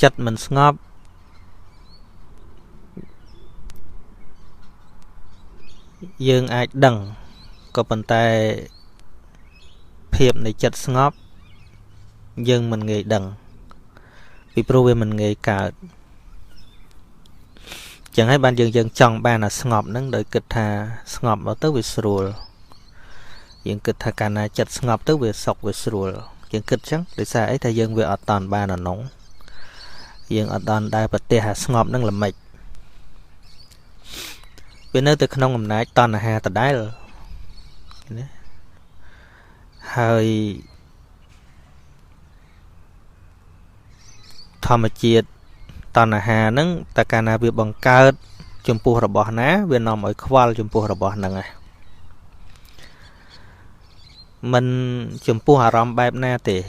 chất mình ngóp dương ai đằng có bàn tay phiệp này chất ngóp dương mình nghề đằng vì pro mình nghề cả chẳng hay ban dương chọn ban là ngọp nâng đợi kịch thà ngọp nó tới về sùa dương kịch thà cả na chặt ngọp tới về sọc về sùa dương kịch chắc để xa ấy thay dương về ở toàn ban là nóng dương ở toàn đại bát tê hà ngọp nâng là mệt bên nơi từ không ngầm nãy toàn là hà từ đáy rồi hơi thầm chiết toàn là hà nâng ta cả na việc bằng cao chùm pua rồi bỏ ná bên nằm ở khoa chùm pua rồi bỏ nâng à mình chùm pua hà rõm bẹp na thì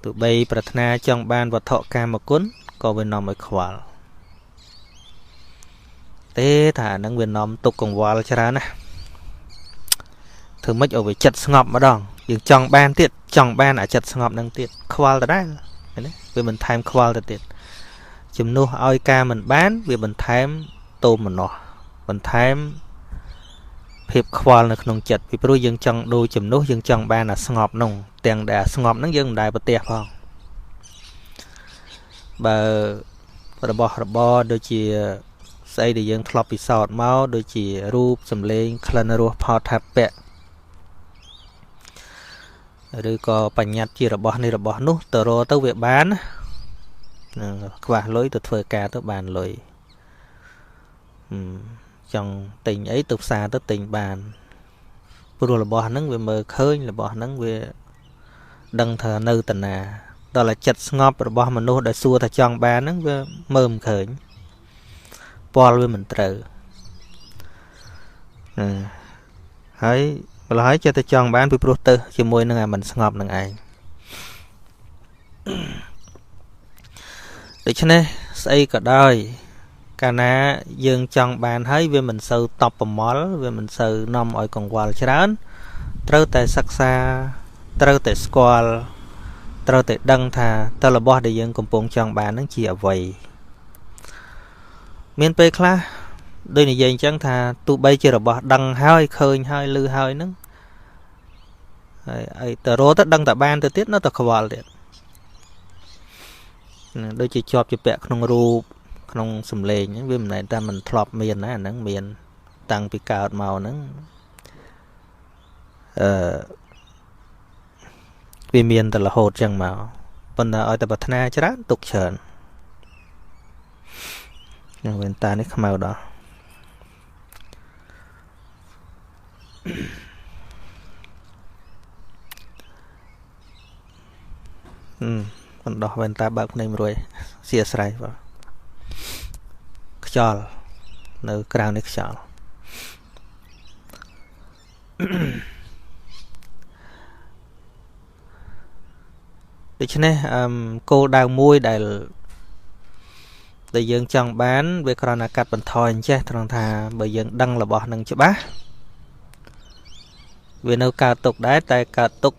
tụi bay pratna trong ban vật thọ ca một cuốn còn bên nằm ở khoa thế thả nâng bên nằm tục cùng vào cho ra nè thường mấy ở về chặt ngọc mà đòn dừng trong ban tiết trong ban ở chặt ngọc nâng tiết khoa đó vì mình tham khoa là tiết chùm nu oi ca mình bán vì mình tham tôm mình nọ mình tham hiệp khoa là không chặt vì pro dương trong đôi chùm nu dương trong ban là ngọc nông tiền đã ngọc nó dương đại bát tiệp không bà bỏ đôi chỉ xây để dương thọp bị sọt máu đôi chỉ rúp sầm lên khăn rùa phao tháp bẹ rồi có bánh nhạt chỉ là bỏ nút tờ rô tới việc bán qua lối từ phơi cá tới bàn lối trong tình ấy từ xa tới tình bàn vừa là bỏ nắng về mờ khơi là bỏ nắng về đằng thờ nơi tận à đó là chặt ngọt rồi bỏ mình nô đã xua thà trong bàn nắng về mơm khởi bỏ với mình trời hãy là hãy cho tôi chọn bán với protein chỉ môi năng à mình ngọt năng ai để cho nên xây cả đời cả ná dương chọn bàn thấy về mình sâu tập vào món về mình sâu nằm ở còn qua chán trâu tại sắc xa trâu tại squall trâu tại đăng thà tao là bỏ để dương cùng bông chọn bàn nó chỉ ở vậy miền tây khá đây này dành chẳng thà tụ bay chưa là bỏ đăng hai khơi hai lư hai nứng tờ rô tất đăng tại ban từ tiết nó tập khảo liệt đôi chỉ chọp chỉ bẹ không ru không sầm lề những viêm này ta mình thọp miền á nắng miền tăng bị cào màu nắng vì miền thật là hột chẳng màu phần ở tại bát na chả tục chờn nhưng bên ta nó không màu đó còn đỏ bên ta bạc này rồi xìa sài vào chòl nơi crown nước chòl để cho nên cô đào môi đại để dương chọn bán về còn là cắt bẩn thoi chứ thằng thà bởi dương đăng là bỏ nâng cho bá vì nếu cao tục đá tay cao tục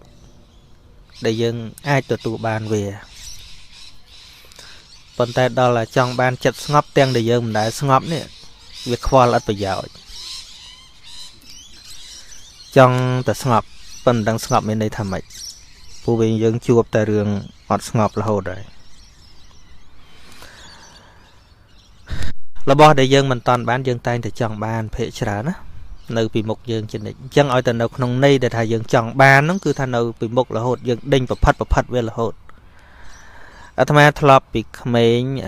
để dương ai tụ bàn về phần tay đó là trong ban chặt ngóp tiền để dương đã ngóp nè việc khoa là bây giờ trong tờ ngóp phần đang ngóp bên đây tham mày phụ bên dương chuột tại đường ngọt ngóp là hồ đấy là bỏ để dương mình toàn bán dương tay thì trong ban phê trả nó nơi bị một dương trên này chẳng ở tận đâu không nay để thà dương chọn ban nó cứ thà nơi bị một là hột dương đinh và phát về là hột ở tham gia thọp bị mình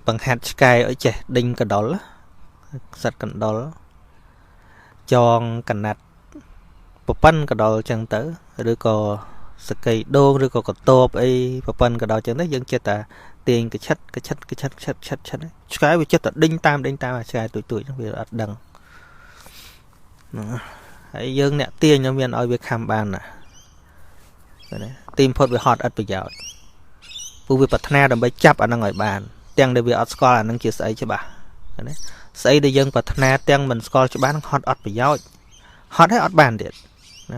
bằng hạt sky ở trẻ đinh cả đó sạch cả đó chọn cả nát bअपन cả đó chẳng tới rồi có sky đô rồi có top ấy bअपन cả đó chẳng tới dân chết à tiền cái chất cái bị chất là đinh tam là sai tuổi trong việc đằng hãy dân nè tiền trong viên ở việc ham bàn nè tìm phốt về hot ở bây giờ phụ việc bật na đầm bay chắp ở đang ngồi bàn tiền để việc ở score là năng chia sẻ cho bà ស្អីដែលយើងប្រាថ្នាទាំងមិនស្គាល់ច្បាស់នឹងហត់អត់ប្រយោជន៍ហត់ហើយអត់បានទៀត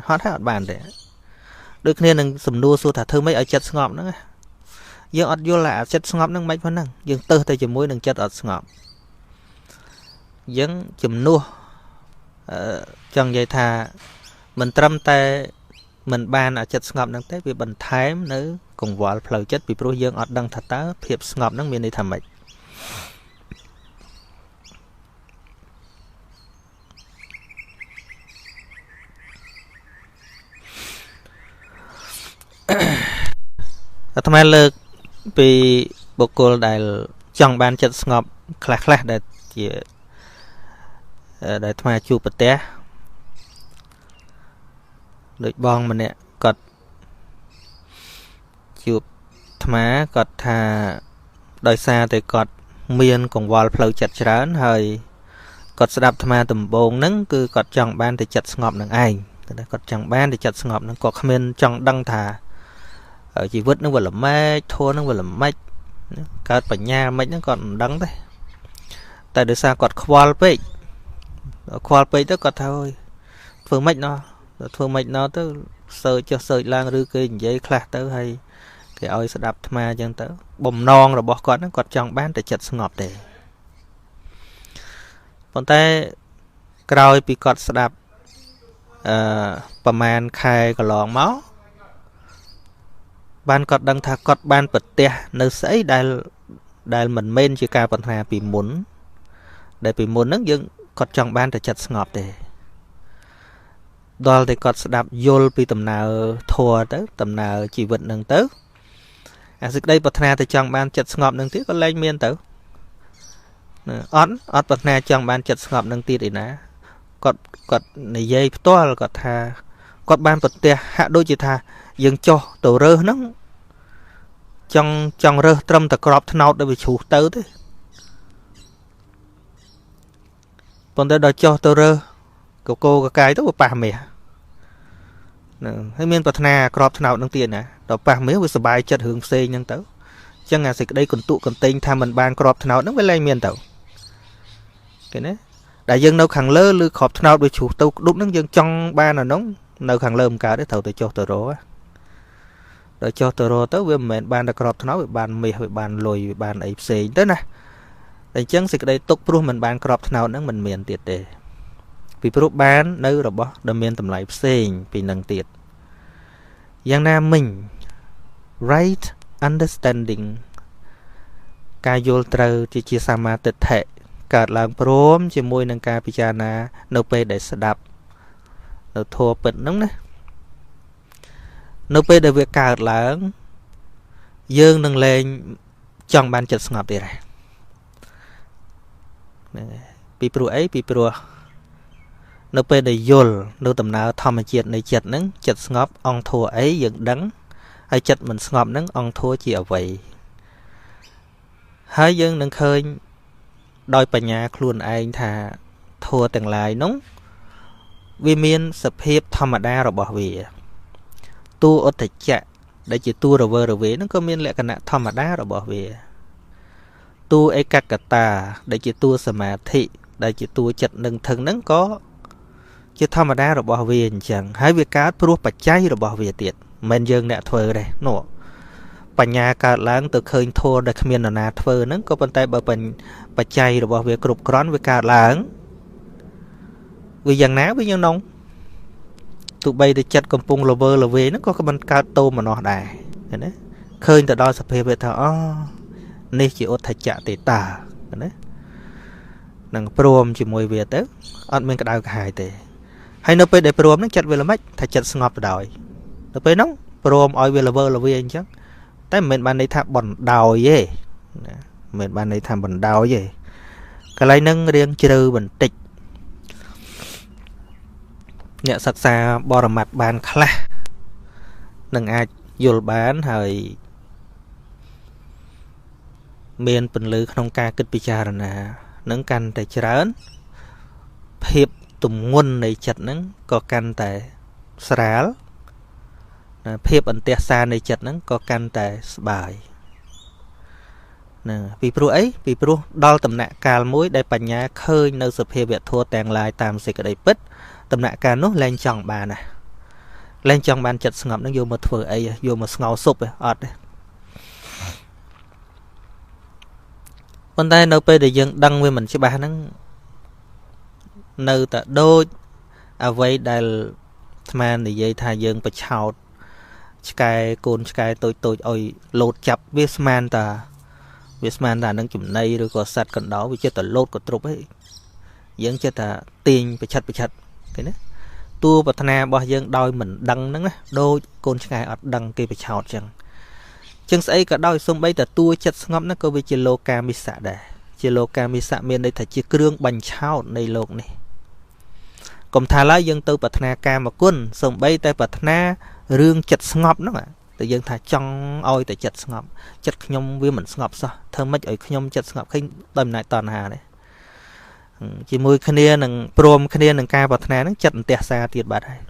ហត់ហើយអត់បានទេដូចគ្នានឹងសំណួរសួរថាធ្វើម៉េចឲ្យចិត្តស្ងប់ហ្នឹងយើងអត់យល់ថាចិត្តស្ងប់ហ្នឹងមិនប៉ុណ្ណឹងយើងទៅតែជាមួយនឹងចិត្តអត់ស្ងប់យើងជំនួសចង់និយាយថាមិនត្រឹមតែមិនបានឲ្យចិត្តស្ងប់ហ្នឹងទេវាបន្ថែមនៅកង្វល់ផ្លូវចិត្តពីព្រោះយើងអត់ដឹងថាតើភាពស្ងប់ហ្នឹងមានន័យថាម៉េចអាត្មាលើកពីបុគ្គលដែលចង់បានចិត្តស្ងប់ខ្លះដែលជាដែលអាត្មាជួបប្រទះដូចបងម្នាក់គាត់ជួបអាត្មាគាត់ថាដោយសារតែគាត់មានកង្វល់ផ្លូវចិត្តច្រើនហើយគាត់ស្ដាប់អាត្មាដំបូងហ្នឹងគឺគាត់ចង់បានតែចិត្តស្ងប់នឹងឯងគាត់ចង់បានតែចិត្តស្ងប់ហ្នឹងគាត់គ្មានចង់ដឹងថាជីវិតនឹងវាល្មែកធននឹងវាល្មែកកើតបញ្ញាមិនហ្នឹងគាត់មិនដឹងទេតែដោយសារគាត់ខ្វល់ពេកទៅគាត់ថាអើយធ្វើម៉េចណោះទៅសើចចុះសើចឡើងឬគេនិយាយខ្លះទៅហើយគេឲ្យស្ដាប់អាត្មាអញ្ចឹងទៅបំណងរបស់គាត់ហ្នឹងគាត់ចង់បានតែចិត្តស្ងប់ទេប៉ុន្តែក្រោយពីគាត់ស្ដាប់ប្រហែលខែកន្លងមកបានគាត់ដឹងថាគាត់បានប្រទះនៅស្អីដែលមិនមែនជាការប្រាថ្នាពីមុនដែលពីមុនហ្នឹងយើងគាត់ចង់បានតែចិត្តស្ងប់ទេដល់តែគាត់ស្ដាប់យល់ពីដំណើរធម៌ទៅដំណើរជីវិតហ្នឹងទៅអាសេចក្តីប្រាថ្នាទៅចង់បានចិត្តស្ងប់ហ្នឹងទៀតក៏លែងមានទៅអត់ប្រាថ្នាចង់បានចិត្តស្ងប់ហ្នឹងទៀតឯណាគាត់និយាយផ្ទាល់គាត់ថាគាត់បានប្រទះហាក់ដូចជាថាយើងចុះទៅរើសហ្នឹងចង់រើសត្រឹមតែក្របថ្នោតដល់វាជ្រុះទៅទេប៉ុន្តែដល់ចុះទៅរើសកកកកាយទៅវាប៉ះមាសហ្នឹងហើយមានប្រាថ្នាក្របថ្នោតហ្នឹងទៀតណាដល់ប៉ះមាសវាសុបាយចិត្តរឿងផ្សេងហ្នឹងទៅអញ្ចឹងអាសេចក្តីកន្ទុកកន្ទែងថាមិនបានក្របថ្នោតហ្នឹងវាលែងមានទៅឃើញទេដែលយើងនៅខាងលើឬក្របថ្នោតវាជ្រុះទៅក្ដុបហ្នឹងយើងចង់បានអានោះនៅខាងលើមិនកើតទេត្រូវតែចុះទៅរកដល់ចុះទៅរកទៅវាមិនមែនបានតែក្របថ្នោតវាបានមាសវាបានលុយវាបានអីផ្សេងទៅណាតែអញ្ចឹងសេចក្តីទុកព្រោះមិនបានក្របថ្នោតហ្នឹងមិនមានទៀតទេពីព្រោះបាននៅរបស់ដែលមានតម្លៃផ្សេងពីនឹងទៀតយ៉ាងណាមិញ right understanding ការយល់ត្រូវជាសមាទិដ្ឋិកើតឡើងព្រមជាមួយនឹងការពិចារណានៅពេលដែលស្ដាប់នៅធម៌ពិតហ្នឹងណានៅពេលដែលវាកើតឡើងយើងនឹងលែងចង់បានចិត្តស្ងប់ទៀតហ្នឹងហើយពីព្រោះអីពីព្រោះនៅពេលដែលយល់នៅដំណើរធម្មជាតិនៃចិត្តហ្នឹងចិត្តស្ងប់អង្គធัวអីយើងដឹងហើយចិត្តមិនស្ងប់ហ្នឹងអង្គធัวជាអ្វីហើយយើងនឹងឃើញដោយបញ្ញាខ្លួនឯងថាធัวទាំងឡាយនោះវាមានសភាពធម្មតារបស់វាតួឧត្តចៈដែលជាតួរវើរវាហ្នឹងក៏មានលក្ខណៈធម្មតារបស់វាតួឯកកតាដែលជាតួសមាធិដែលជាតួចិត្តនឹងធឹងហ្នឹងក៏ជាធម្មតារបស់វាអញ្ចឹងហើយវាកើតព្រោះបច្ច័យរបស់វាទៀតមិនយើងអ្នកធ្វើទេនោះបញ្ញាកើតឡើងទៅឃើញធម៌ដែលគ្មាននរណាធ្វើហ្នឹងក៏ប៉ុន្តែបើបច្ច័យរបស់វាគ្រប់គ្រាន់វាកើតឡើងវាយ៉ាងណាវាយ៉ាងនោះទោះបីតែចិត្តកំពុងលវើលវេហ្នឹងក៏មិនកើតតោមនោះដែរឃើញទេឃើញទៅដល់សភាពវាថាអូនេះជាឧទ្ធចៈទេតាណានឹងព្រមជាមួយវាទៅអត់មានក្តៅក្រហាយទេហើយនៅពេលដែលព្រមហ្នឹងចិត្តវាល្មិចថាចិត្តស្ងប់ទៅដោយទៅពេលហ្នឹងព្រមឲ្យវាលវើលវាអញ្ចឹងតែមិនមែនបានន័យថាបណ្ដោយទេណាមិនមែនបានន័យថាបណ្ដោយទេកន្លែងហ្នឹងរៀងជ្រៅបន្តិចអ្នកសិក្សាបរមត្ថបានខ្លះនឹងអាចយល់បានហើយមានពន្លឺក្នុងការគិតពិចារណានឹងកាន់តែច្រើនភាពទម្ងន់នៃចិត្តហ្នឹងក៏កាន់តែស្រាលភាពអន្ទះសារនៃចិត្តហ្នឹងក៏កាន់តែស្បាយ ពីព្រោះអីពីព្រោះដល់ដំណាក់កាលមួយដែលបញ្ញាឃើញនៅសភាវៈធម៌ទាំងឡាយតាមសេចក្តីពិតដំណាក់កាលនោះលែងចង់បានណាលែងចង់បានចិត្តស្ងប់នឹងយកមកធ្វើអីយកមកស្ងោស៊ុបអត់ទេប៉ុន្តែនៅពេលដែលយើងដឹងវាមិនច្បាស់ហ្នឹងនៅតែដូចអ្វីដែលស្មាននិយាយថាយើងបឆោតឆ្កែកូនឆ្កែតូចឲ្យលោតចាប់វាស្មានតានឹងចំណីឬក៏សត្វកណ្ដោវាចិត្តតែលោតក៏ទ្រុបឯងយើងចិត្តតែទាញប្រឆិតឃើញណាតួប្រាថ្នារបស់យើងដោយមិនដឹងហ្នឹងណាដូចកូនឆ្កែអត់ដឹងគេបឆោតចឹងស្អីក៏ដោយសំបីតែតួចិត្តស្ងប់ហ្នឹងក៏វាជាលោកាមិសៈដែរជាលោកាមិសៈមានន័យថាជាគ្រឿងបញ្ឆោតនៃលោកនេះកុំថាឡើយយើងទៅប្រាថ្នាកាមគុណសំបីតែប្រាថ្នារឿងចិត្តស្ងប់ហ្នឹងតែយើងថាចង់ឲ្យតែចិត្តស្ងប់ចិត្តខ្ញុំវាមិនស្ងប់សោះធ្វើម៉េចឲ្យខ្ញុំចិត្តស្ងប់ឃើញដោយអំណាចតណ្ហានេះជាមួយគ្នានឹងព្រមគ្នានឹងការប្រាថ្នាហ្នឹងចិត្តអន្តះសាទៀតបាត់ហើយ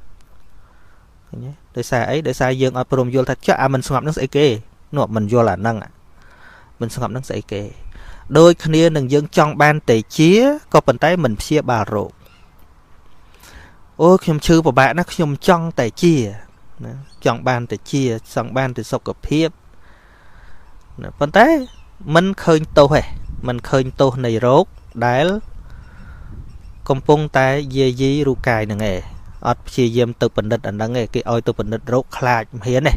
ឃើញទេដោយសារអីដោយសារយើងអត់ព្រមយល់ថាចុះមិនស្ងប់ហ្នឹងស្អីគេនោះមិនយល់អាហ្នឹងមិនស្ងប់ហ្នឹងស្អីគេដូចគ្នានឹងយើងចង់បានតែជាក៏ប៉ុន្តែមិនព្យាបាលរោគអូខ្ញុំឈឺពិបាកណាស់ខ្ញុំចង់តែជាណាចង់បានតែជាចង់បានតែសុខភាពណាប៉ុន្តែមិនឃើញទោសទេមិនឃើញទោសនៃរោគដែលកំពុងតែយាយីរូបកាយហ្នឹងឯងអត់ព្យាយាមទៅបណ្ឌិតអាហ្នឹងឯងគេឲ្យទៅបណ្ឌិតរោគខ្លាចមិនហ៊ានទេ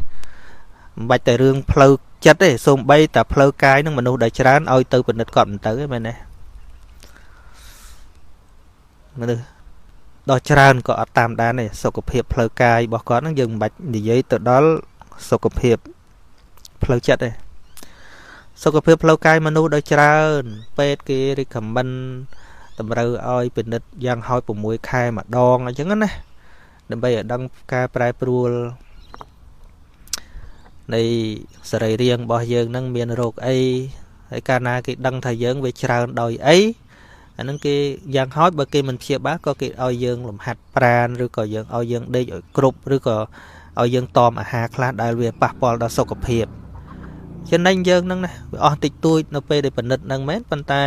មិនបាច់តែរឿងផ្លូវចិត្តទេសូម្បីតែផ្លូវកាយហ្នឹងមនុស្សដែលច្រើនឲ្យទៅបណ្ឌិតគាត់មិនទៅទេមែនទេមនុស្សដល់ច្រើនក៏អត់តាមដានទេសុខភាពផ្លូវកាយរបស់គាត់ហ្នឹងយើងមិនបាច់និយាយទៅដល់សុខភាពផ្លូវចិត្តទេសុខភាពផ្លូវកាយមនុស្សដល់ច្រើនពេទ្យគេ recommend តម្រូវឲ្យពិនិត្យយ៉ាងហោច6ខែម្ដងអញ្ចឹងណាដើម្បីឲ្យដឹងការប្រែប្រួលនៃសរីរាង្គរបស់យើងនឹងមានរោគអីហើយកាលណាគេដឹងថាយើងវាច្រើនដោយអីអានឹងគេយ៉ាងហោចបើគេមិនព្យាបាលក៏គេឲ្យយើងលំហាត់ប្រាណឬក៏យើងឲ្យយើងដេកឲ្យគ្រប់ឬក៏ឲ្យយើងតមអាហារខ្លះដែលវាប៉ះពាល់ដល់សុខភាពចំណេញយើងនឹងណាវាអស់តិចតួចនៅពេលដែលពិនិត្យនឹងមែនប៉ុន្តែ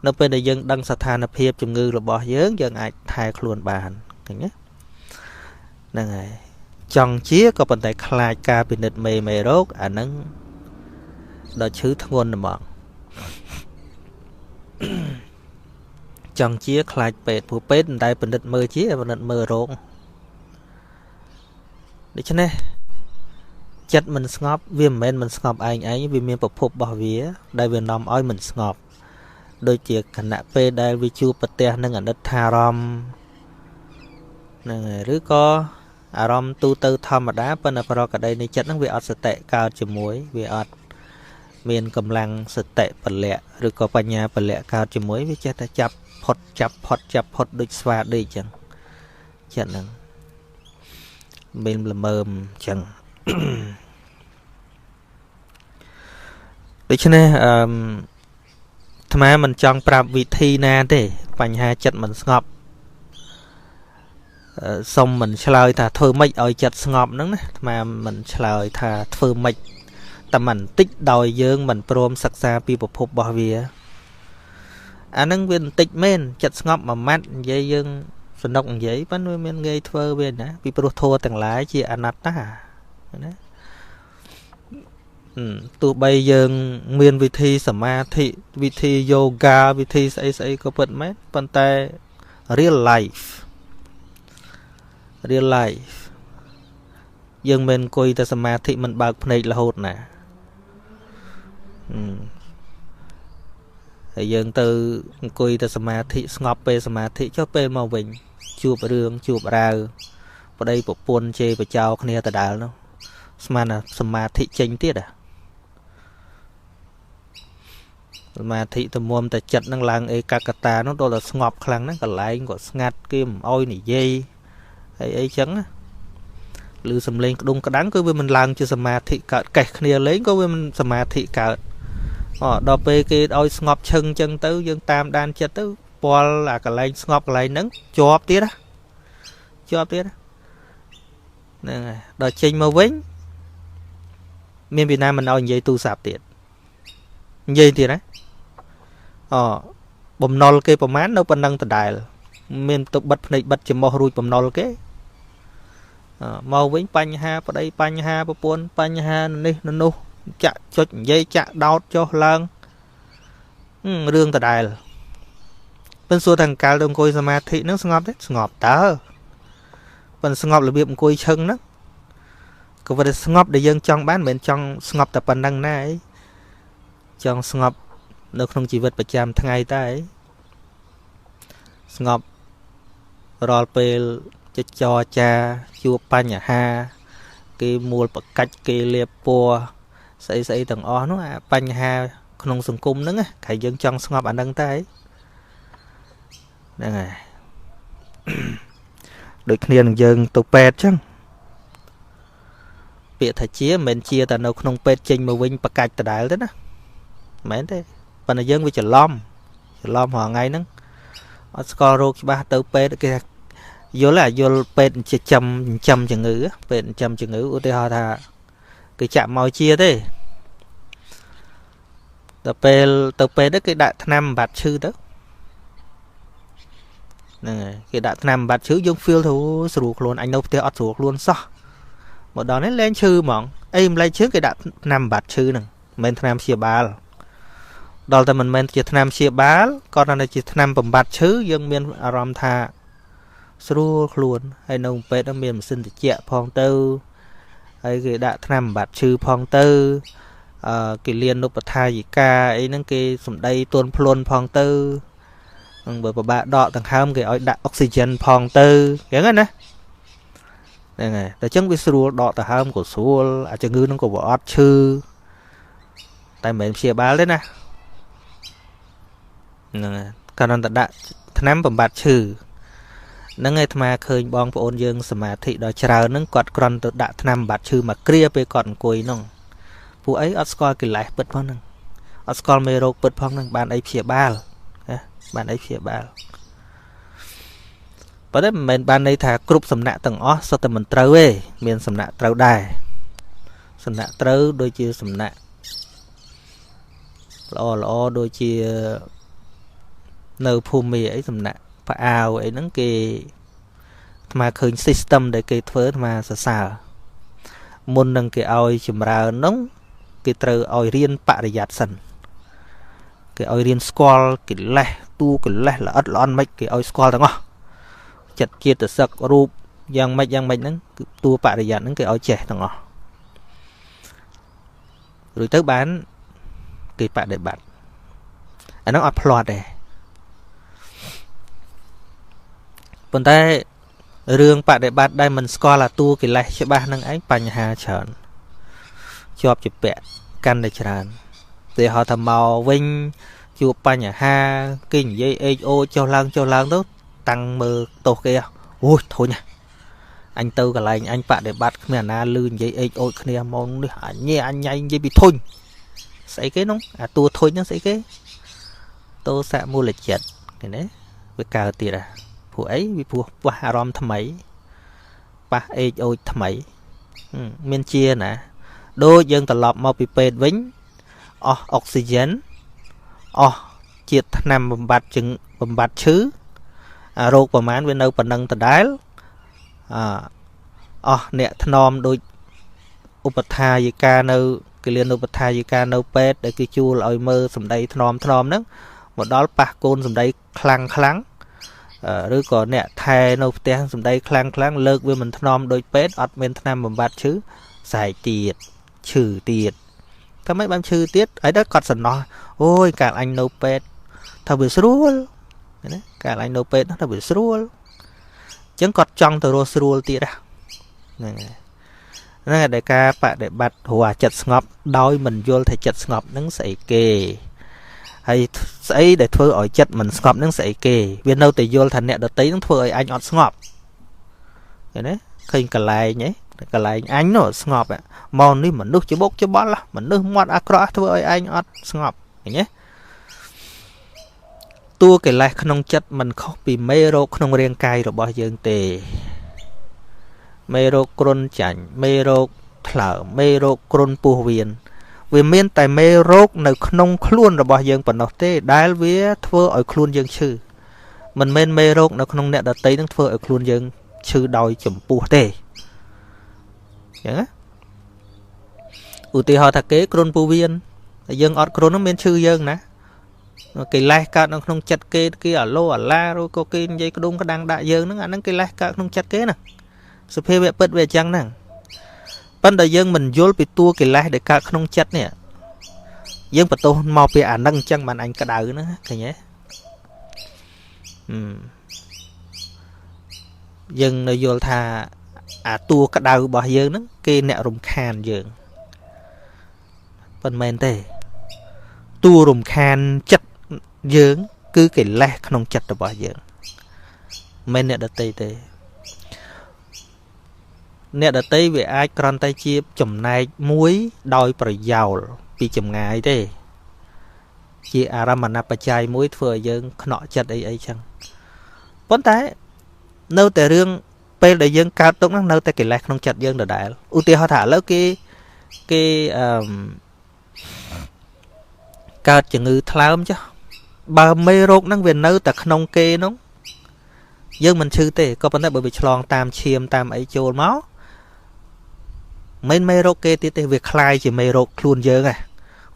នៅពេលដែលយើងដឹងស្ថានភាពជំងឺរបស់យើងអាចថែខ្លួនបានឃើញទេហ្នឹងហើយចង់ជាក៏ប៉ុន្តែខ្លាចការពិនិត្យមេរោគអាហ្នឹងដល់ឈឺធ្ងន់ហ្មងចង់ជាខ្លាចពេទ្យព្រោះពេទ្យមិនដែលពិនិត្យមើលជាពិនិត្យមើលរោគដូច្នេះចិត្តមិនស្ងប់វាមិនមែនមិនស្ងប់ឯងវាមានប្រភពរបស់វាដែលវានាំឲ្យមិនស្ងប់ដូចជាគណៈពេលដែលវាជួបប្រទះនឹងអនិច្ចារម្មណ៍ហ្នឹងហើយឬក៏អារម្មណ៍ទូទៅធម្មតាប៉ុន្តែប្រកបនៃចិត្តហ្នឹងវាអត់សតិកើតជាមួយវាអត់មានកម្លាំងសតិពលៈឬក៏បញ្ញាពលៈកើតជាមួយវាចេះតែចាប់ផុតដូចស្វាដេកចឹងចិត្តហ្នឹងមានល្មើមចឹងដូច្នេះអាត្មាមិនចង់ប្រាប់វិធីណាទេបញ្ហាចិត្តមិនស្ងប់សុំមិនឆ្លើយថាធ្វើម៉េចឲ្យចិត្តស្ងប់ហ្នឹងណាអាត្មាមិនឆ្លើយថាធ្វើម៉េចតែមិនបន្តិចដោយយើងមិនព្រមសិក្សាពីប្រភពរបស់វាអាហ្នឹងវាបន្តិចមែនចិត្តស្ងប់មួយម៉ាត់និយាយយើងសនុកនិយាយប៉ុន្តែវាមានងាយធ្វើវាណាពីព្រោះធัวទាំងឡាយជាអនត្តាណាទោះបីយើងមានវិធីសមាធិវិធីយូហ្គាវិធីស្អីក៏ពិតមែនប៉ុន្តែ real life យើងមិនអង្គុយតែសមាធិមិនបើកភ្នែករហូតណាហើយយើងទៅអង្គុយតែសមាធិស្ងប់ពេលសមាធិចុះពេលមកវិញជួបរឿងជួបរាវប្តីប្រពន្ធជេរបចោគ្នាដដែលនោះស្មានថាសមាធិចេញទៀតសមាធិទៅមុំតែចិត្តនឹងឡើងអេកកតានោះដល់តែស្ងប់ខ្លាំងហ្នឹងកន្លែងក៏ស្ងាត់គេមិនអោយនិយាយហើយអីចឹងណាឬសំឡេងក្ដុំក្ដាំងគឺវាមិនឡើងជាសមាធិកើតកេះគ្នាលេងក៏វាមិនសមាធិកើតដល់ពេលគេឲ្យស្ងប់ឈឹងចឹងទៅយើងតាមដានចិត្តទៅពាល់អាកន្លែងស្ងប់កន្លែងហ្នឹងជាប់ទៀតហ្នឹងហើយដល់ចេញមកវិញមានពីណាមិនឲ្យនិយាយទូរស័ព្ទទៀត vậy thì đấy bầm nol cái bầm mán đâu bần năng từ đại miền tục bật này bật chỉ mò rùi bầm nol cái màu với bánh ha vào đây bánh ha vào buôn bánh ha này nó nu chạ cho dây chạ đau cho lang rương từ đại bên xua thằng cao đông coi sama thị nó ngọt đấy ngọt tớ bên ngọt là việc coi chân đó có vật ngọt để dân trong bán bên trong ngọt tập bần năng này trong ngọt nó không chỉ vật bạch chạm thằng ngày ta ấy ngọt rồi về cho cha chua pan nhà ha cái mua bậc cách cái liệp bùa xây tầng ó nó pan nhà ha không sừng cung nữa cái dân trong ngọt bản đăng ta ấy đây này được niên dân tụ pet chăng bịa thạch chia mình chia ta đâu không pet trình mà vinh bậc cách ta đại thế đó mấy thế và là dân với chợ lom họ ngay nắng score ba tụ pet cái vô là vô pet chầm chầm chừng ngữ pet chầm chừng ngữ của họ thà cái chạm màu chia thế tụ pet đó cái đại nam bát sư đó này cái đã nằm bát chữ dương phiêu thú ruột luôn anh đâu thể ọt ruột luôn sao một đó nó lên chư mỏng em lấy trước cái đã nằm bát chữ nè mình tham chia ba đó là mình chỉ tham chia ba còn là chỉ tham bằng bát chữ dương miền aram tha ruột luôn hay nông pe đó miền sinh thì chẹt phong tư hay cái đã nằm bát chữ phong tư cái liên nộp thai gì ca ấy nó cái sủng đây tuôn phun phong tư bởi bà đọ thằng ham cái đặt oxygen phong tư cái này nè đây này để chứng với sưu đọ thằng ham của số à chân ngư nó có bỏ chư tại mình chia ba đấy nè còn nó đã nắm bằng bát chư nó ngay mà khơi bong của ôn dương sma thị đó chờ nó quạt còn tự đã nắm bát chư mà kia về còn cùi nó phụ ấy Oscar cái lại bật phong nè Oscar mero bật phong nè bạn ấy chia ba bạn ấy phía ba và đấy mình ban đây thà group sầm nạ tầng ó sao tụi mình trâu ấy miền sầm nạ trâu đài sầm nạ trâu đôi chia sầm nạ lo đôi chia nâu phù mì ấy sầm nạ phải ao ấy nắng kì mà khơi system để kì phớ mà xả môn nâng kì oi chùm ra nóng kì trâu oi riêng bạ để giặt sần cái oi riêng squall kì lẹ tu cái lẹ là ớt lon mấy cái oi squall đó ngó chặt chia từ sắc rụp giang mấy nắng tu bạ để giặt nắng cái oi trẻ đó ngó rồi tới bán cái bạ để bạn anh nó upload đây còn tay riêng bạ để bạn đây mình squall là tu cái lẹ cho ba năng ấy bành hà chởn chọp chụp bẹ căn để chởn để họ thầm màu vinh chụp ba nhà ha kinh dây ô cho lang đó tăng mơ tổ kia ui thôi nha anh tư cả lại anh bạn để bắt mẹ na lươn dây ô kia mong đi nhẹ anh nhanh dây bị thôi xảy cái nóng tua thôi nó xảy cái tôi sẽ mua lịch chật cái đấy với cào tiền phụ ấy vì phụ qua rom thầm ấy ba ô thầm ấy miền chia nè đôi dân tập lọp mau bị bền vĩnh oxygen chiết nằm bầm bát chứ rô của mán bên đâu phần nâng từ đáy nè thnom đôi upatha gì ca nâu cái liên upatha gì ca nâu pet để cái chu lại mơ sầm đây thnom đó một đó pa côn sầm đây khăng rồi còn nè thay nâu té sầm đây khăng lợt với mình thnom đôi pet men tham bầm bát chứ xài tiệt trừ tiệt các mấy bạn chư tiết ấy đó còn sần nó ôi cả anh nấu pet thằng bị srul cả anh nấu pet nó bị srul chẳng còn trong từ rô srul tiết à này đại ca bạn để bật hòa chật ngọc đôi mình vô thể chật ngọc nắng sậy kề hay ấy để thưa ở chật mình ngọc nắng sậy kề viên đâu thì vô thành nẹt đợt tí nó thưa anh ọt ngọc đấy khinh cả lại nhé cả lại anh nó ngọt ạ mòn đi mình nước cho bốc cho bó là mình nước mót acro thôi anh ọt ngọt nhé tua cái lại không chất mình không bị mê rô không riêng cay rồi bao giờ tề mê rô cron chảnh mê rô thở mê rô cron pu viên វាមានតែមេរោគនៅក្នុងខ្លួនរបស់យើងប៉ុណ្ណោះទេដែលវាធ្វើឲ្យខ្លួនយើងឈឺមិនមែនមេរោគនៅក្នុងអ្នកដតីនឹងធ្វើឲ្យខ្លួនយើងឈឺដោយចម្ពោះទេអញ្ចឹងណាឧទាហរណ៍ថាគេគ្រុនពោះវៀនយើងអត់គ្រុននឹងមានឈឺយើងណាគេលេះកើតនៅក្នុងចិត្តគេអាឡូអាឡាឬក៏គេនិយាយក្ដុងក្ដាំងដាក់យើងហ្នឹងអាហ្នឹងគេលេះកើតក្នុងចិត្តគេណាសភាវៈពិតវាអញ្ចឹងហ្នឹងប៉ុន្តែយើងមិនយល់ពីតួកិលេសដែលកើតក្នុងចិត្តនេះយើងបន្ទោសមកពីអាហ្នឹងអញ្ចឹងបានអញក្តៅហ្នឹងឃើញទេយើងនៅយល់ថាអាតួក្តៅរបស់យើងហ្នឹងគេអ្នករំខានយើងប៉ុន្តែមែនទេតួរំខានចិត្តយើងគឺកិលេសក្នុងចិត្តរបស់យើងមិនអ្នកដតីទេអ្នកដតីវាអាចគ្រាន់តែជាចំណែកមួយដោយប្រយោលពីចម្ងាយទេជាអារម្មណបច្ច័យមួយធ្វើឲ្យយើងខ្នក់ចិត្តអីចឹងប៉ុន្តែនៅតែរឿងពេលដែលយើងកើតទុកហ្នឹងនៅតែកិលេសក្នុងចិត្តយើងដដែលឧទាហរណ៍ថាឥឡូវគេកើតជំងឺថ្លើមចុះបើមេរោគហ្នឹងវានៅតែក្នុងគេនោះយើងមិនឈឺទេក៏ប៉ុន្តែបើវាឆ្លងតាមឈាមតាមអីចូលមកមិនមេរោគគេទៀតទេវាคล้ายជាមេរោគខ្លួនយើងហ៎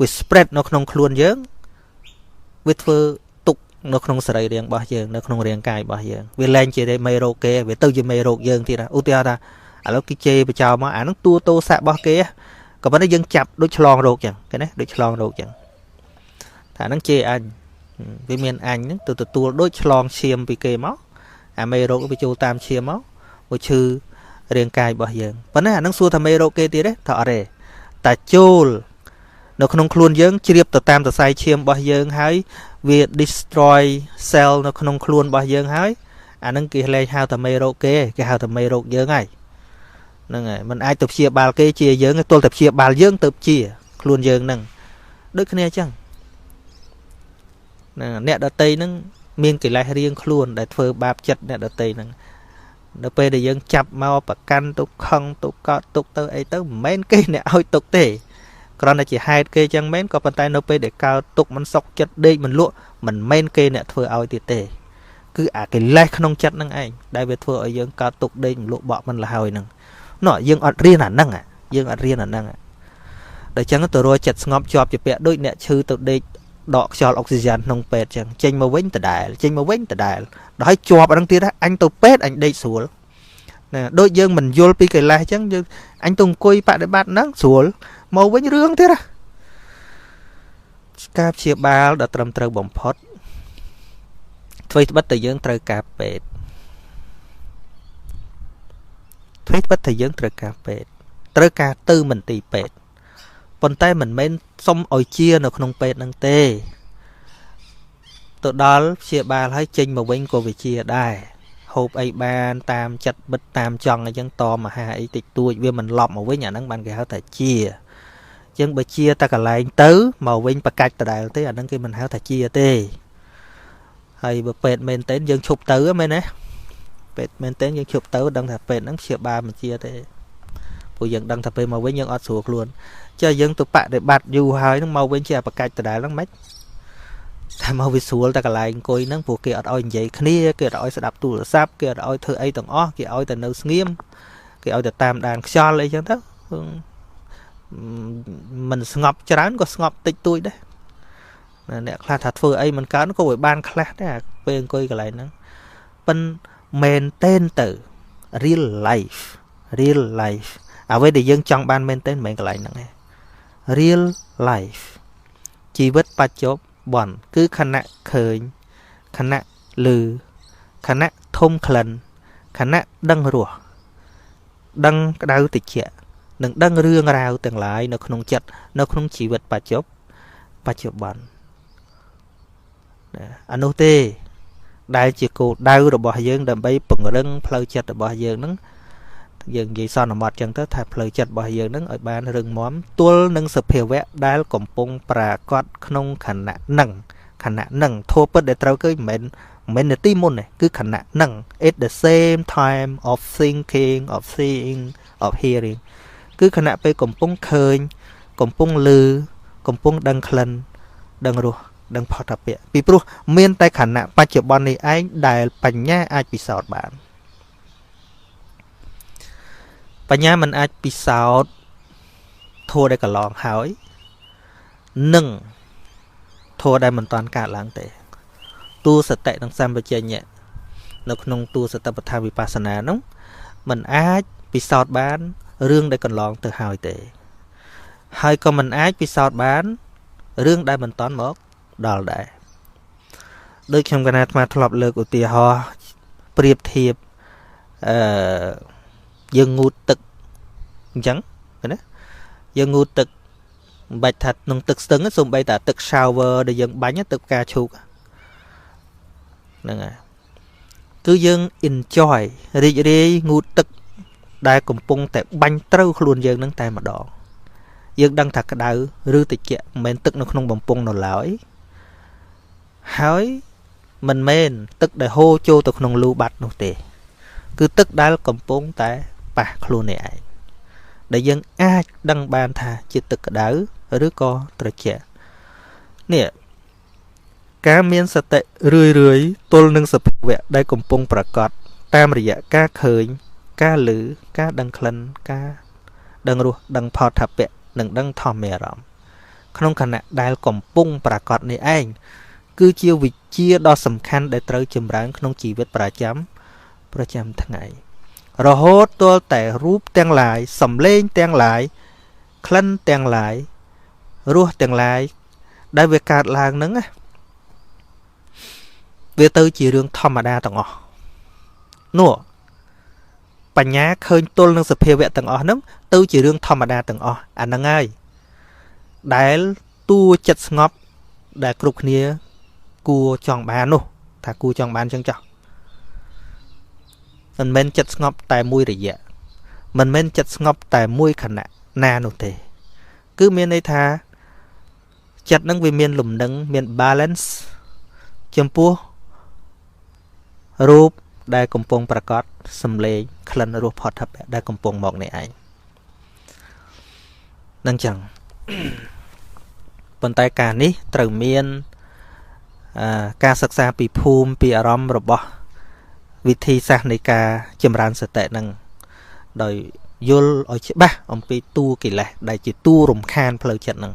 វា spread នៅក្នុងខ្លួនយើងវាធ្វើទុកនៅក្នុងសរីរាង្គរបស់យើងនៅក្នុងរាងកាយរបស់យើងវាលែងជាមេរោគគេវាទៅជាមេរោគយើងទៀតណាឧទាហរណ៍ថាឥឡូវគេជេរបចោលមកអាហ្នឹងតួតោស័ករបស់គេក៏ប៉ុន្តែយើងចាប់ដូចឆ្លងរោគចឹងឃើញទេដូចឆ្លងរោគចឹងថាហ្នឹងជេរអញវាមានអញហ្នឹងទៅទទួលដូចឆ្លងឈាមពីគេមកអាមេរោគវាចូលតាមឈាមមកវាឈឺរាងកាយរបស់យើងប៉ុន្តែអាហ្នឹងសួរថាមេរោគគេទៀតទេថាអត់ទេតែចូលនៅក្នុងខ្លួនយើងជ្រាបទៅតាមសរសៃឈាមរបស់យើងហើយវា destroy cell នៅក្នុងខ្លួនរបស់យើងហើយអាហ្នឹងគេលែងហៅថាមេរោគគេហៅថាមេរោគយើងហើយហ្នឹងហើយมันអាចទៅព្យាបាលគេជាយើងទល់តែព្យាបាលយើងទៅជាខ្លួនយើងហ្នឹងដូចគ្នាអញ្ចឹងអ្នកដតីហ្នឹងមានកិលេសរៀងខ្លួនដែលធ្វើបាបចិត្តអ្នកដតីហ្នឹងនៅពេលដែលយើងចាប់មកប្រកាន់ទុកខឹងទុកកត់ទុកទៅអីទៅមិនមែនគេអ្នកឲ្យទុកទេគ្រាន់តែជាហេតុគេចឹងមែនក៏ប៉ុន្តែនៅពេលដែលកើតទុកមិនសុខចិត្តដេកមិនលក់មិនមែនគេអ្នកធ្វើឲ្យទៀតទេគឺអាកិលេសក្នុងចិត្តហ្នឹងឯងដែលវាធ្វើឲ្យយើងកើតទុកដេកមិនលក់បក់មិនលហើយហ្នឹងណោះយើងអត់រៀនអាហ្នឹងយើងអត់រៀនអាហ្នឹងដល់ចឹងទៅរកចិត្តស្ងប់ជាប់ជាពាក់ដូចអ្នកឈឺទៅដេកដកខ្យល់អុកស៊ីហ្សែនក្នុងពេទ្យចឹងចេញមកវិញដដែលចេញមកវិញដដែលដល់ឲ្យជាប់អាហ្នឹងទៀតអញទៅពេទ្យអញដេកស្រួលណាដូចយើងមិនយល់ពីកិលេសចឹងយើងអញទៅអង្គុយបដិបត្តិហ្នឹងស្រួលមកវិញរឿងទៀតការព្យាបាលដ៏ត្រឹមត្រូវបំផុតអ្វីត្បិតតែយើងត្រូវការពេទ្យអ្វីត្បិតតែយើងត្រូវការពេទ្យត្រូវការទៅមន្ទីរពេទ្យប៉ុន្តែមិនមែនសុំឲ្យជានៅក្នុងពេទ្យហ្នឹងទេទៅដល់ព្យាបាលហើយចេញមកវិញក៏វាជាដែរហូបអីបានតាមចិត្តបិទតាមចង់អីចឹងតមហាអីតិចតួចវាមិនឡប់មកវិញអាហ្នឹងបានគេហៅថាជាចឹងបើជាតែកន្លែងទៅមកវិញបកាច់ដដែលទេអាហ្នឹងគេមិនហៅថាជាទេហើយបើពេទ្យមែនតើយើងឈប់ទៅមែនទេពេទ្យមែនតើយើងឈប់ទៅដឹងថាពេទ្យហ្នឹងព្យាបាលមិនជាទេព្រោះយើងដឹងថាពេលមកវិញយើងអត់ស្រួលខ្លួនចាយើងទៅបដិបត្តិយូរហើយហ្នឹងមកវិញជាបកាច់ដដែលហ្នឹងមិនតែមកវាស្រួលតែកន្លែងអង្គុយហ្នឹងព្រោះគេអត់ឲ្យនិយាយគ្នាគេអត់ឲ្យស្ដាប់ទូរស័ព្ទគេអត់ឲ្យធ្វើអីទាំងអស់គេឲ្យតែនៅស្ងៀមគេឲ្យតែតាមដានខ្យល់អីចឹងទៅមិនស្ងប់ច្រើនក៏ស្ងប់តិចតួចដែរអ្នកខ្លះថាធ្វើអីមិនកើតក៏វាបានខ្លះដែរពេលអង្គុយកន្លែងហ្នឹងប៉ិនមែនតែនទៅ real life អ្វីដែលយើងចង់បានមែនតែនមិនមែនកន្លែងហ្នឹងទេ real life ជីវិតបច្ចុប្បន្នគឺខណៈឃើញខណៈឮខណៈធំក្លិនខណៈដឹងរសដឹងក្តៅតិចនិងដឹងរឿងរ៉ាវទាំងឡាយនៅក្នុងចិត្តនៅក្នុងជីវិតបច្ចុប្បន្នអានោះទេដែលជាគោលដៅរបស់យើងដើម្បីពង្រឹងផ្លូវចិត្តរបស់យើងហ្នឹងយើងនិយាយសន្មតចឹងទៅថាផ្លូវចិត្តរបស់យើងហ្នឹងឲ្យបានរឹងមាំទល់នឹងសភាវៈដែលកំពុងប្រាកដក្នុងខណៈហ្នឹងធម៌ពិតដែលត្រូវគឺមិនមែននាទីមុនទេគឺខណៈហ្នឹង at the same time of thinking of seeing of hearing គឺខណៈពេលកំពុងឃើញ កំពុងលឺកំពុងដឹងក្លិនដឹងរសដឹងផុតពៈពីព្រោះមានតែខណៈបច្ចុប្បន្ននេះឯងដែលបញ្ញាអាចពិសោធន៍បានបញ្ញាមិនអាចពិសោធន៍ធัวដែលកន្លងហើយនឹងធัวដែលមិនតាន់កើតឡើងទេទូសតិនិងសម្បជញ្ញៈនៅក្នុងទូសតិប្បដ្ឋានវិបស្សនានោះมันអាចពិសោធន៍បានរឿងដែលកន្លងទៅហើយទេហើយក៏มันអាចពិសោធន៍បានរឿងដែលមិនតាន់មកដល់ដែរដូចខ្ញុំកណាត់អាធ្លាប់លើកឧទាហរណ៍ប្រៀបធៀបយើងងូតទឹកអញ្ចឹងណាយើងងូតទឹកមិនបាច់ថាក្នុងទឹកស្ទឹងសូម្បីតែទឹក shower ដែលយើងបាញ់ទឹកផ្កាឈូកហ្នឹងហើយគឺយើង enjoy រីករាយងូតទឹកដែលកំពុងតែបាញ់ត្រូវខ្លួនយើងនឹងតែម្ដងយើងដឹងថាក្តៅឬត្រជាក់មិនមែនទឹកនៅក្នុងបំពង់នៅឡើយហើយមិនមែនទឹកដែលហូរចូលទៅក្នុងលូបាត់នោះទេគឺទឹកដែលកំពុងតែប៉ះខ្លួននេះឯងដែលយើងអាចដឹងបានថាជាទឹកក្តៅឬក៏ត្រជាក់នេះការមានសតិរឿយទល់នឹងសភាវៈដែលកំពុងប្រកបតាមរយៈការឃើញការឮការដឹងក្លិនការដឹងរសដឹងផតថពៈនិងដឹងធម្មអារម្មណ៍ក្នុងខណៈដែលកំពុងប្រកបនេះឯងគឺជាវិជ្ជាដ៏សំខាន់ដែលត្រូវចម្រើនក្នុងជីវិតប្រចាំថ្ងៃរហូតទាល់តែរូបទាំងឡាយសម្លេងទាំងឡាយក្លិនទាំងឡាយរសទាំងឡាយដែលវាកើតឡើងហ្នឹងណាវាទៅជារឿងធម្មតាទាំងអស់នោះបញ្ញាឃើញទល់នឹងសភាវៈទាំងអស់ហ្នឹងទៅជារឿងធម្មតាទាំងអស់អាហ្នឹងហើយដែលតួចិត្តស្ងប់ដែលគ្រប់គ្នាគួរចង់បាននោះថាគួរចង់បានចឹងចោះមិនមែនចិត្តស្ងប់តែមួយរយៈមិនមែនចិត្តស្ងប់តែមួយខណៈណានោះទេគឺមានន័យថាចិត្តនឹងវាមានលំនឹងមាន balance ចំពោះរូបដែលកំពុងប្រកបសម្លេងក្លិនរសផុតថពៈដែលកំពុងមកនេះឯងនឹងចឹងប៉ុន្តែការនេះត្រូវមានការសិក្សាពីភូមិពីអារម្មណ៍របស់វិធីសាស្ត្រនៃការចម្រើនសតិនឹងដោយយល់ឲ្យច្បាស់អំពីតួកិលេសដែលជាតួរំខានផ្លូវចិត្តនឹង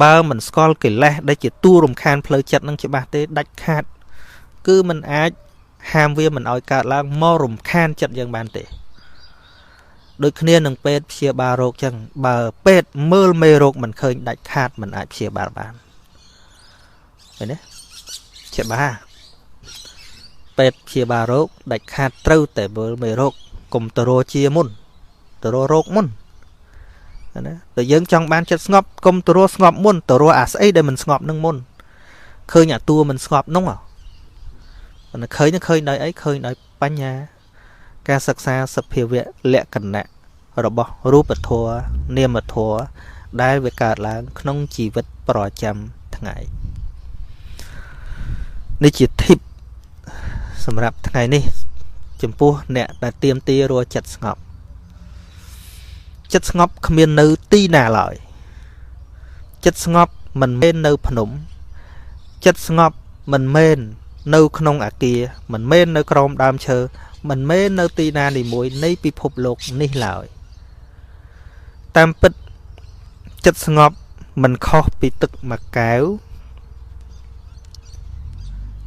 បើមិនស្គាល់កិលេសដែលជាតួរំខានផ្លូវចិត្តនឹងច្បាស់ទេដាច់ខាតគឺมันអាចហាមវាមិនឲ្យកើតឡើងមករំខានចិត្តយើងបានទេដូចគ្នានឹងពេទ្យព្យាបាលរោគចឹងបើពេទ្យមើលមេរោគមិនឃើញដាច់ខាតមិនអាចព្យាបាលបានឃើញទេច្បាស់ពេទ្យព្យាបាលរោគដាច់ខាតត្រូវតែមើលមេរោគកុំទៅរកជាមុនទៅរករោគមុនណាតែយើងចង់បានចិត្តស្ងប់កុំទៅរកស្ងប់មុនទៅរកអាស្អីដែលមិនស្ងប់នឹងមុនឃើញអាតួមិនស្ងប់នោះប៉ុន្តែឃើញដោយអីឃើញដោយបញ្ញាការសិក្សាសភាវៈលក្ខណៈរបស់រូបធម៌នាមធម៌ដែលវាកើតឡើងក្នុងជីវិតប្រចាំថ្ងៃនេះជា tip សម្រាប់ថ្ងៃនេះចំពោះអ្នកដែលទៀមទារកចិត្តស្ងប់គ្មាននៅទីណាឡើយចិត្តស្ងប់មិនមែននៅភ្នំចិត្តស្ងប់មិនមែននៅក្នុងអាគារមិនមែននៅក្រោមដើមឈើមិនមែននៅទីណានីមួយនៃពិភពលោកនេះឡើយតាមពិតចិត្តស្ងប់មិនខុសពីទឹកមួយកែវ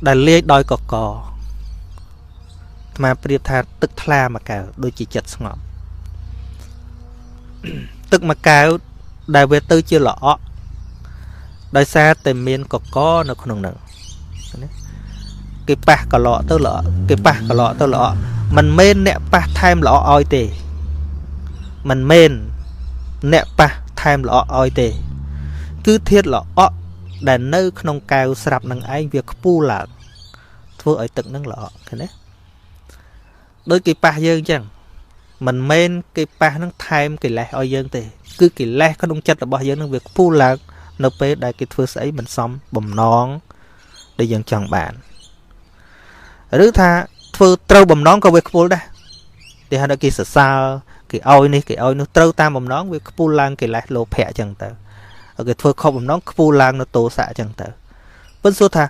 ដែលលាយដោយកកអាត្មាប្រៀបថាទឹកថ្លាមួយកែវដូចជាចិត្តស្ងប់ទឹកមួយកែវដែលវាទៅជាល្អក់ដោយសារតែមានកកនៅក្នុងហ្នឹងគេប៉ះកឡក់ទៅល្អក់គេប៉ះកឡក់ទៅល្អក់មិនមែនអ្នកប៉ះថែមល្អក់ឲ្យទេមិនមែនអ្នកប៉ះថែមល្អក់ឲ្យទេគឺធាតុល្អក់ដែលនៅក្នុងកែវស្រាប់នឹងឯងវាខ្ពូលឡើងធ្វើឲ្យទឹកនឹងល្អក់ឃើញទេដូចគេប៉ះយើងអញ្ចឹងមិនមែនគេប៉ះនឹងថែមកិលេសឲ្យយើងទេគឺកិលេសក្នុងចិត្តរបស់យើងនឹងវាខ្ពូលឡើងនៅពេលដែលគេធ្វើស្អីមិនសមបំណងដែលយើងចង់បានឬថាធ្វើត្រូវបំណងក៏វាខ្ពូលដែរគេហៅថាគេសរសើរ គេឲ្យនេះគេឲ្យនោះត្រូវតាមបំណងវាខ្ពូលឡើងកិលេសលោភៈអញ្ចឹងទៅគេធ្វើខុសបំណងខ្ពូលឡើងនៅទោសៈអញ្ចឹងទៅប៉ុន្តែសួរថា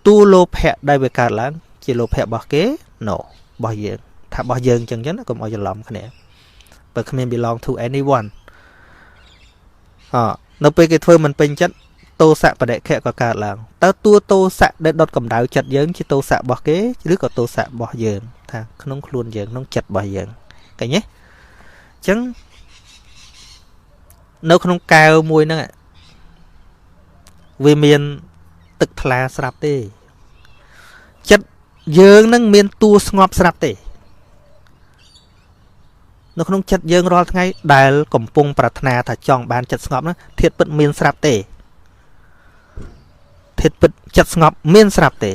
ទូលោភៈដែលវាកើតឡើងជាលោភៈរបស់គេ no របស់យើងថារបស់យើងអញ្ចឹងណាកុំឲ្យច្រឡំគ្នាបើគ្មាន belong to anyone នៅពេលគេធ្វើមិនពេញចិត្តទោសៈបដិខៈក៏កើតឡើងតើតួទោសៈដែលដុតកម្ដៅចិត្តយើងជាទោសៈរបស់គេឬក៏ទោសៈរបស់យើងថាក្នុងខ្លួនយើងក្នុងចិត្តរបស់យើងឃើញទេអញ្ចឹងនៅក្នុងកែវមួយហ្នឹងវាមានទឹកថ្លាស្រាប់ទេចិត្តយើងនឹងមានតួស្ងប់ស្រាប់ទេនៅក្នុងចិត្តយើងរាល់ថ្ងៃដែលកំពុងប្រាថ្នាថាចង់បានចិត្តស្ងប់ហ្នឹងធាតុពិតមានស្រាប់ទេធាតុពិតចិត្តស្ងប់មានស្រាប់ទេ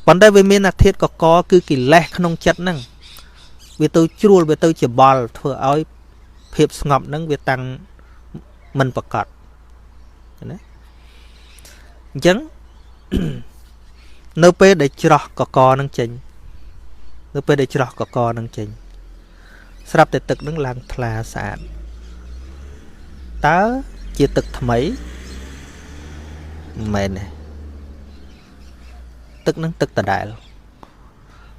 ប៉ុន្តែវាមានអាធាតុកកគឺកិលេសក្នុងចិត្តហ្នឹងវាទៅជ្រួលវាទៅច្បល់ធ្វើឲ្យភាពស្ងប់ហ្នឹងវាតាំងមិនប្រកបណាអញ្ចឹងនៅពេលដែលច្រោះកកហ្នឹងចេញនៅពេលដែលច្រោះកកហ្នឹងចេញស្រាប់តែទឹកហ្នឹងឡើងថ្លាស្អាតតើជាទឹកថ្មីមិនមែនទេទឹកហ្នឹងទឹកដដែល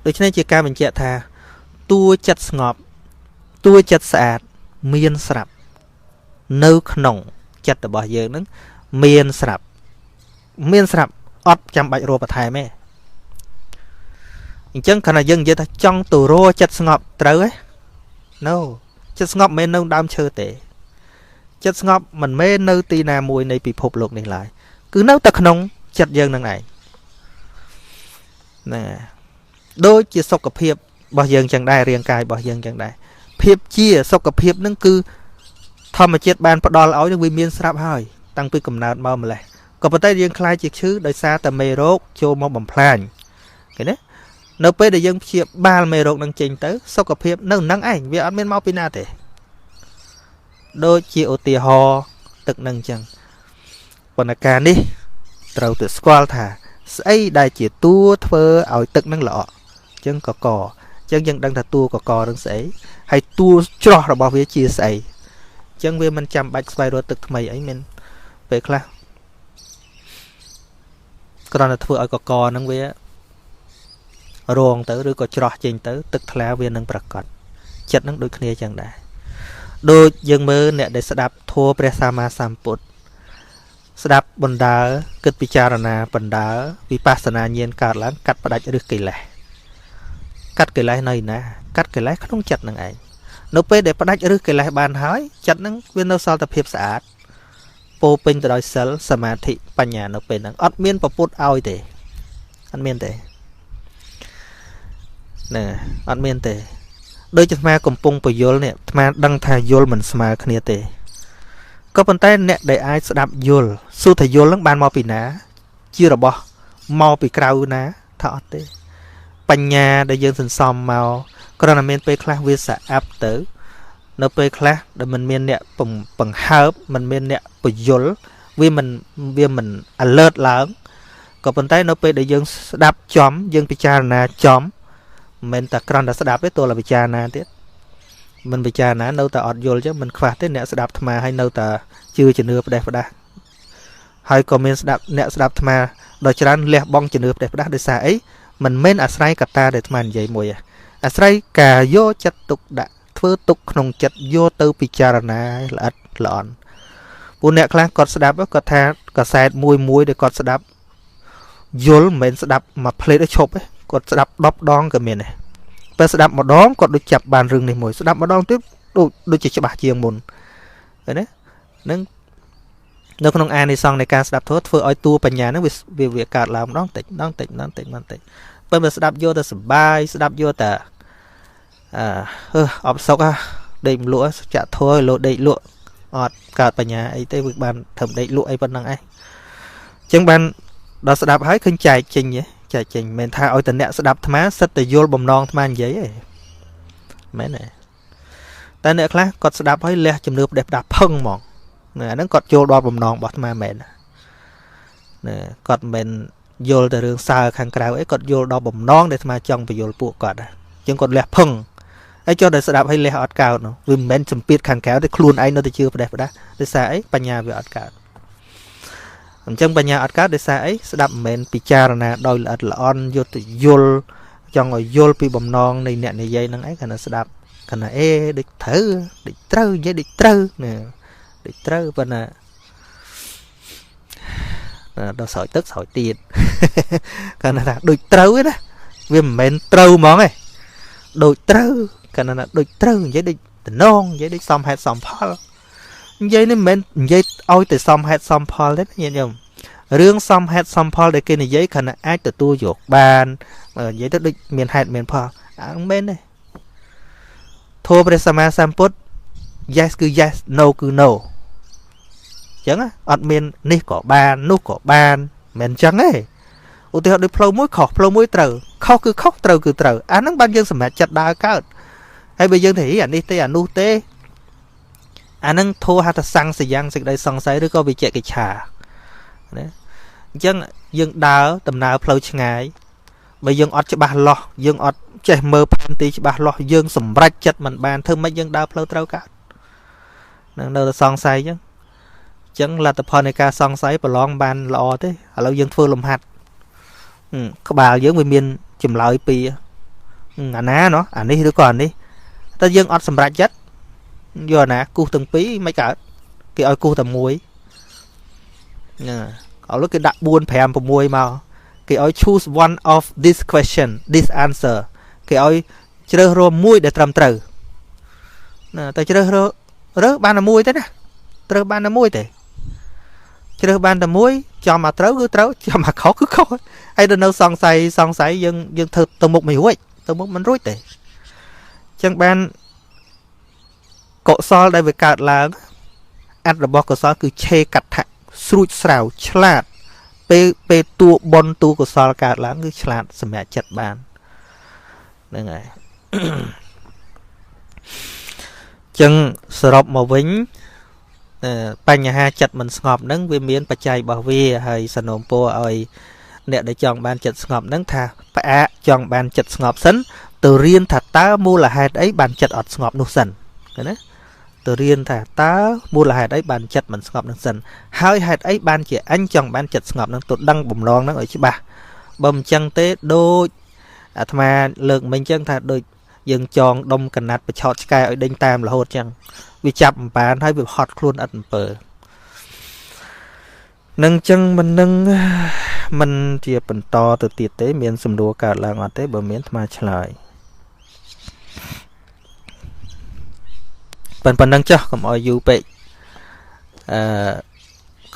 ដូច្នេះជាការបញ្ជាក់ថាតួចិត្តស្ងប់តួចិត្តស្អាតមានស្រាប់នៅក្នុងចិត្តរបស់យើងហ្នឹងមានស្រាប់អត់ចាំបាច់រកបន្ថែមទេអញ្ចឹងគ្រាន់តែយើងនិយាយថាចង់ទៅរកចិត្តស្ងប់ត្រូវទេ No ចិត្តស្ងប់មិនមែននៅដើមឈើទេចិត្តស្ងប់មិនមែននៅទីណាមួយនៃពិភពលោកនេះឡើយគឺនៅតែក្នុងចិត្តយើងនឹងឯងណាដូចជាសុខភាពរបស់យើងចឹងដែររាងកាយរបស់យើងចឹងដែរភាពជាសុខភាពនឹងគឺធម្មជាតិបានផ្ដល់ឲ្យនឹងវាមានស្រាប់ហើយតាំងពីកំណើតមកម្លេះក៏ប៉ុន្តែយើងខ្លាចជាឈឺដោយសារតែមេរោគចូលមកបំផ្លាញឃើញទេនៅពេលដែលយើងព្យាបាលមេរោគនឹងចេញទៅសុខភាពនៅនឹងឯងវាអត់មានមកពីណាទេដូចជាឧទាហរណ៍ទឹកនឹងអញ្ចឹងប៉ុន្តែការនេះត្រូវទៅស្គាល់ថាស្អីដែលជាតួធ្វើឲ្យទឹកនឹងល្អអញ្ចឹងកកអញ្ចឹងយើងដឹងថាតួកកនឹងស្អីហើយតួច្រោះរបស់វាជាស្អីអញ្ចឹងវាមិនចាំបាច់ស្វែងរកទឹកថ្មីអីមានពេលខ្លះគ្រាន់តែធ្វើឲ្យកកនឹងវារងទៅឬក៏ច្រោះចេញទៅទឹកថ្លាវានឹងប្រកបចិត្តនឹងដូចគ្នាចឹងដែរដូចយើងមើលអ្នកដែលស្ដាប់ធម៌ព្រះសម្មាសម្ពុទ្ធស្ដាប់បណ្ដើគិតពិចារណាបណ្ដើវិបស្សនាញាណកើតឡើងកាត់ផ្ដាច់ឫសកិលេសកាត់កិលេសនៅណាកាត់កិលេសក្នុងចិត្តនឹងឯងនៅពេលដែលផ្ដាច់ឫសកិលេសបានហើយចិត្តនឹងវានៅសល់តែភាពស្អាតពោពេញទៅដោយសិលសមាធិបញ្ញានៅពេលហ្នឹងអត់មានប្រពុតឲ្យទេអត់មានទេណាអត់មានទេដូចជាអាត្មាកំពុងពយល់នេះអាត្មាដឹងថាយល់មិនស្មើគ្នាទេក៏ប៉ុន្តែអ្នកដែលអាចស្ដាប់យល់សួរថាយល់នឹងបានមកពីណាជារបស់មកពីក្រៅណាថាអត់ទេបញ្ញាដែលយើងសន្សំមកគ្រាន់តែមានពេលខ្លះវាស្អាប់ទៅនៅពេលខ្លះដែលមិនមានអ្នកបង្ហើបមិនមានអ្នកពយល់វាមិន alert ឡើងក៏ប៉ុន្តែនៅពេលដែលយើងស្ដាប់ចំយើងពិចារណាចំមិនតែគ្រាន់តែស្ដាប់ទេទោះតែពិចារណាទៀតមិនពិចារណានៅតែអត់យល់ចឹងមិនខ្វះទេអ្នកស្ដាប់អាត្មាឲ្យនៅតែជឿជំនឿផ្ដេសផ្ដាស់ហើយក៏មានស្ដាប់អ្នកស្ដាប់អាត្មាដល់ច្រើនលះបង់ជំនឿផ្ដេសផ្ដាស់ដោយសារអីមិនមែនអាស្រ័យកត្តាដែលអាត្មានិយាយមួយអាស្រ័យការយកចិត្តទុកដាក់ធ្វើទុកក្នុងចិត្តយកទៅពិចារណាល្អិតល្អន់ពួកអ្នកខ្លះគាត់ស្ដាប់គាត់ថាកសែតមួយដែលគាត់ស្ដាប់យល់មិនមែនស្ដាប់មួយផ្លេតឲ្យឈប់ទេគាត់ស្ដាប់10ដងក៏មានដែរពេលស្ដាប់ម្ដងគាត់ដូចចាប់បានរឿងនេះមួយស្ដាប់ម្ដងទៀតដូចជាច្បាស់ជាងមុនឃើញទេនឹងនៅក្នុងអានិសង្ឃនៃការស្ដាប់ធម៌ធ្វើឲ្យតួបញ្ញាហ្នឹងវាកើតឡើងម្ដងតិចម្ដងតិចពេលមកស្ដាប់យកទៅសបាយស្ដាប់យកតែអបសុកដេកមលក់ចាក់ធម៌លោដេកលក់អត់កើតបញ្ញាអីទេវាបានធ្វើដេកលក់អីប៉ុណ្ណឹងឯងអញ្ចឹងបានដល់ស្ដាប់ហើយឃើញចែកចេញមិនមែនថាឲ្យតែអ្នកស្ដាប់អាត្មាសិតតែយល់បំណងអាត្មានិយាយទេមែនទេតែអ្នកខ្លះគាត់ស្ដាប់ហើយលះជំនឿផ្ដេសផ្ដាស់ផឹងហ្មងអាហ្នឹងគាត់យល់ដល់បំណងរបស់អាត្មាមែនណាគាត់មិនយល់តែរឿងសើខាងក្រៅអីគាត់យល់ដល់បំណងដែលអាត្មាចង់បញ្យល់ពួកគាត់អញ្ចឹងគាត់លះផឹង ហើយចុះតែស្ដាប់ឲ្យលះអត់កើតនោះវាមិនមែនសម្ពាធខាងក្រៅទេខ្លួនឯងនៅតែជឿផ្ដេសផ្ដាស់ដោយសារអីបញ្ញាវាអត់កើតអញ្ចឹងបញ្ញាអត់កើតដោយសារអីស្ដាប់មិនមែនពិចារណាដោយល្អិតល្អន់យកទៅយល់ចង់ឲ្យយល់ពីបំណងនៃអ្នកនិយាយហ្នឹងឯងគាត់ស្ដាប់គាត់ថាអេដូចត្រូវដូចត្រូវនិយាយដូចត្រូវណាដូចត្រូវប៉ុន្តែដល់ស្រោចទឹកស្រោចទៀតគាត់ថាដូចត្រូវឯណាវាមិនមែនត្រូវហ្មងឯងដូចត្រូវគាត់ថាដូចត្រូវនិយាយដូចតំណងនិយាយដូចសមហេតុសមផលនិយាយនេះមិនមែននិយាយឲ្យតែសមហេតុសមផលទេញាតិញោមរឿងសមហេតុសមផលដែលគេនិយាយគាត់អាចទទួលយកបាននិយាយទៅដូចមានហេតុមានផលមិនមែនទេធម៌ព្រះសម្មាសម្ពុទ្ធ yes គឺ yes no គឺ no អញ្ចឹងអត់មាននេះក៏បាននោះក៏បានមិនមែនអញ្ចឹងទេឧទាហរណ៍ដូចផ្លូវមួយខុសផ្លូវមួយត្រូវខុសគឺខុសត្រូវគឺត្រូវអាហ្នឹងបានយើងសម្រេចចិត្តដើរកើតហើយបើយើងទៅអានេះទេអានោះទេអាហ្នឹងធោះហត្ថសង្សយ៉ាងសេចក្តីសង្ស័យឬក៏វិជ្ជកិច្ឆាណាអញ្ចឹងយើងដើរដំណើរផ្លូវឆ្ងាយបើយើងអត់ច្បាស់លាស់យើងអត់ចេះមើលផែនទីច្បាស់លាស់យើងសម្រេចចិត្តមិនបានធ្វើម៉េចយើងដើរផ្លូវត្រូវកើតនឹងនៅតែសង្ស័យអញ្ចឹងលទ្ធផលនៃការសង្ស័យប្រឡងបានល្អទេឥឡូវយើងធ្វើលំហាត់ក្បាលយើងវាមានចម្លើយពីរអាណាណោះអានេះឬក៏អានេះតែយើងអត់សម្រេចចិត្តយកអាណាគូសទាំងពីរមិនកើតគេឲ្យគូសតែមួយឥឡូវគេដាក់4 5 6មកគេឲ្យ choose one of this question this answer គេឲ្យជ្រើសរើសមួយដែលត្រឹមត្រូវណាតែជ្រើសរើសបានតែមួយទេណាត្រូវបានតែមួយទេជ្រើសបានតែមួយចំមកត្រូវគឺត្រូវចំមកខុសគឺខុសហើយដល់នៅសង្ស័យយើងធ្វើទៅមុខមិនរួចទៅមុខមិនរួចទេអញ្ចឹងបានកុសលដែលវាកើតឡើងអត្តរបស់កុសលគឺឆេកដ្ឋៈស្រួចស្រាវឆ្លាតពេលតួបុណ្យតួកុសលកើតឡើងគឺឆ្លាតសម្រេចចិត្តបានហ្នឹងហើយចឹងសរុបមកវិញបញ្ហាចិត្តមិនស្ងប់ហ្នឹងវាមានបច្ច័យរបស់វាហើយសនោមពរឲ្យអ្នកដែលចង់បានចិត្តស្ងប់ហ្នឹងថាផ្អាកចង់បានចិត្តស្ងប់សិនទៅរៀនថាតើមូលហេតុអីបានចិត្តអត់ស្ងប់នោះសិនឃើញណាទៅរៀនថាតើមូលហេតុអីបានចិត្តមិនស្ងប់នឹងសិនហើយហេតុអីបានជាអញចង់បានចិត្តស្ងប់នឹងទៅដឹងបំណងនឹងឲ្យច្បាស់បើមិនចឹងទេដូចអាត្មាលើកមិញចឹងថាដូចយើងចងដុំកណាត់បឆោតឆ្កែឲ្យដេញតាមរហូតចឹងវាចាប់អំបានហើយវាហត់ខ្លួនអត់អំពើនឹងចឹងមិនជាបន្តទៅទៀតទេមានសំណួរកើតឡើងអត់ទេបើមានអាត្មាឆ្លើយប៉ុណ្ណឹងចុះកុំឲ្យយូរពេក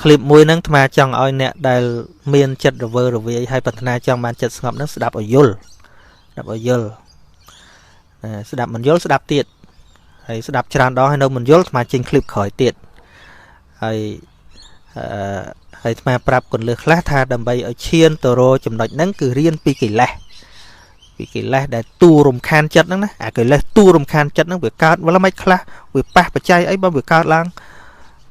คลิปមួយហ្នឹងអាត្មាចង់ឲ្យអ្នកដែលមានចិត្តរវើរវាយហើយប្រាថ្នាចង់បានចិត្តស្ងប់ហ្នឹងស្ដាប់ឲ្យយល់ស្ដាប់មិនយល់ស្ដាប់ទៀតហើយស្ដាប់ច្រើនដងហើយនៅមិនយល់អាត្មាចេញคลิปក្រោយទៀតហើយអាត្មាប្រាប់កន្លឹះខ្លះថាដើម្បីឲ្យឈានទៅរកចំណុចហ្នឹងគឺរៀនពីកិលេសដែលទូរំខានចិត្តហ្នឹងណាអាកិលេសទូរំខានចិត្តហ្នឹងវាកើតវល់មិនខ្លះវាប៉ះបច្ច័យអីបើវាកើតឡើង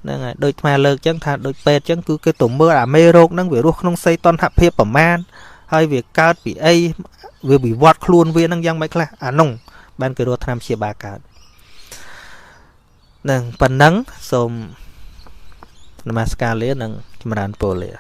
ហ្នឹងហើយដូចអាលើកចឹងថាដូចពេទ្យចឹងគឺគេទៅមើលអាមេរោគហ្នឹងវារស់ក្នុងសីតុណ្ហភាពប្រមាណហើយវាកើតពីអីវាវិវត្តខ្លួនវាហ្នឹងយ៉ាងម៉េចខ្លះអានោះបានគេរកថ្នាំព្យាបាលកើតហ្នឹងប៉ុណ្ណឹងសូមនមស្ការលានិងចម្រើនពរលា